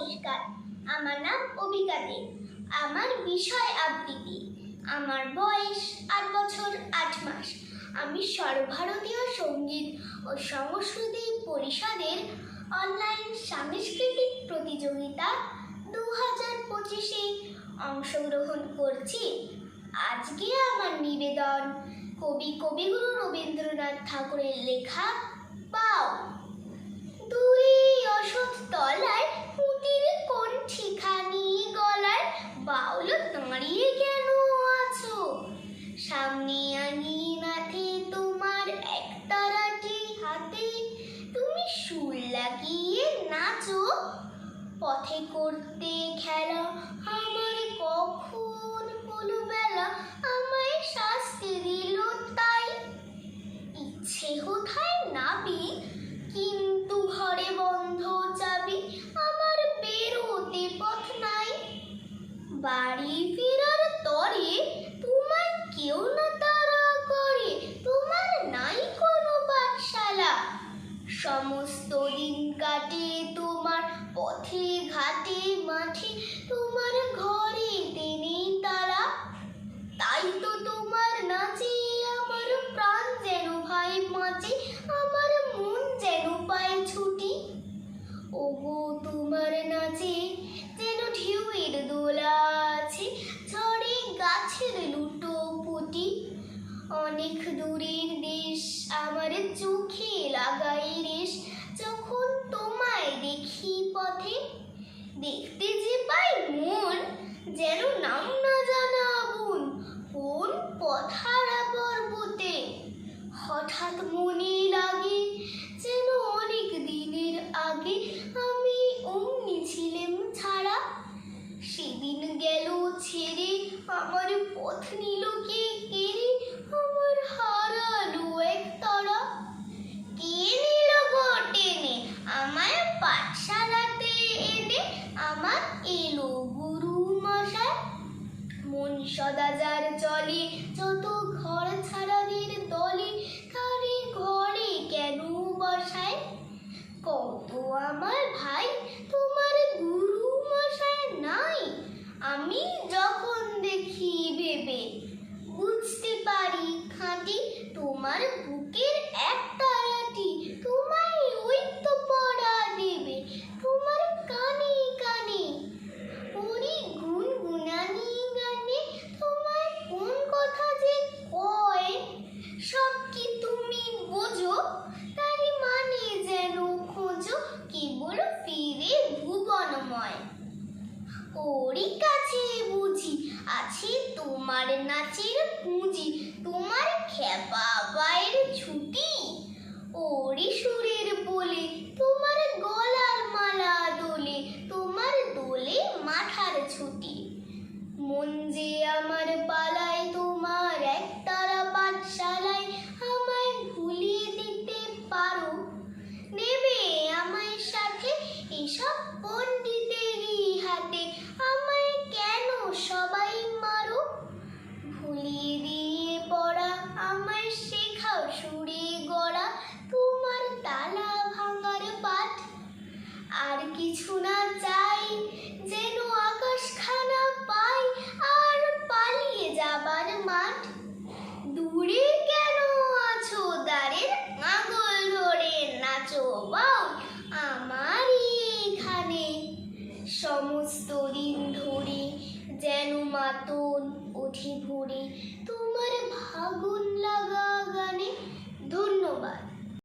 নমস্কার, আমার নাম অবিকা দে। আমার বিষয় আবৃত্তি। আমার বয়স ৮ বছর ৮ মাস। আমি সর্বভারতীয় সঙ্গীত ও সংস্কৃতি পরিষদের অনলাইন সাংস্কৃতিক প্রতিযোগিতা 2025-এ অংশগ্রহণ করছি। আজকে আমার নিবেদন কবিগুরু রবীন্দ্রনাথ ঠাকুরের লেখা পাও। দূরে অসৎ তলায় পুঁতির কণ্ঠিখানি গলায়, বাউল দাঁড়িয়ে কেন আছো? সামনে আঙিনাতে তোমার একতারাটি হাতে, তুমি সুর লাগিয়ে নাচো। পথে করতে খেলা আমার কখন হলো বেলা, আমায় শাস্তি দিল তাই। ইচ্ছে কোথায় নাবি, কিন্তু ঘরে বন্ধ চাবি, আমার বেরোতে পথ নাই। বাড়ি ফেরার তরে তোমায় কেউ না তাড়া করে, তোমার নাই কোনো পাঠশালা। সমস্ত দিন কাটে তোমার পথে ঘাটে মাঠে, তোমার ঘরেতে নেই তারা। তাই তো তোমার নাচে আমার প্রাণ যেন ভাই বাঁচে, আমার মন যেন পায় ছুটি। ওগো তোমার নাচে যেন ঢেউয়ের দোলা আছে, ঝড়ে গাছের লুটো পুটি। অনেক দূরের দেশ আমার চোখে লাগাই রেশ, যখন তোমায় দেখি পথে। দেখতে যে পাই মন যেন নাম না জানা আগুন, কোন পথারা পর্বতে। হঠাৎ মনে লাগে যেন অনেক দিনের আগে আমি অমনি ছিলাম ছাড়া। সেদিন গেল ছেড়ে আমার পথ নিল কে কেড়ে, আমার হারালো এক তারা। কে নিল গো টেনে আমায় পাঠশালাতে এনে, আমার এলো গুরু মশাই। মন সদা যার চলে যত ঘর ছাড়াদের দলে, কারে ঘরে কেন বসায়? কত আমার ভাই তোমার গুরু মশাই নাই, আমি যখন দেখি ভেবে বুঝতে পারি খাঁটি। তোমার বুকের এক তারাটি তোমায় ওই তো পড়া দেবে, তোমার কানে কানে ওরে গুনগুনানি গানে। তোমায় কোন কথা যে কয় সব কি তুমি বোঝো, তারি মানে যেন খোঁজো কেবল ফিরে ভুবনময়। ওরই কাছে বুঝি আছে তোমার নাচের পুঁজি, তোমার খেপা পায়ের ছুটি। ওরই সুরের বলে তোমার গলার মালা দোলে, তোমার দোলে মাথার ছুটি। মন যে আমার পালায় তোমার একতারা পাঠশালায়, আমায় ভুলিয়ে দিতে পারো? নেবে আমায় সাথে এসব পণ্ডিতেরই হাতে, আমায় কেন সবাই মারো? ভুলিয়ে দিয়ে পড়া আমায় শেখাও সুরে গড়া, তোমার তালা ভাঙার পাঠ। আর কিছু না চাই যেন আকাশখানা পাই, আর পালিয়ে যাবার মাঠ। দূরে কেন আছো দ্বারের আঙুল ধরে নাচো বাউল আমার এইখানে। সমস্ত দিন ধরে যেন মাতন ওঠে ভোরে, তোমার ভাগুন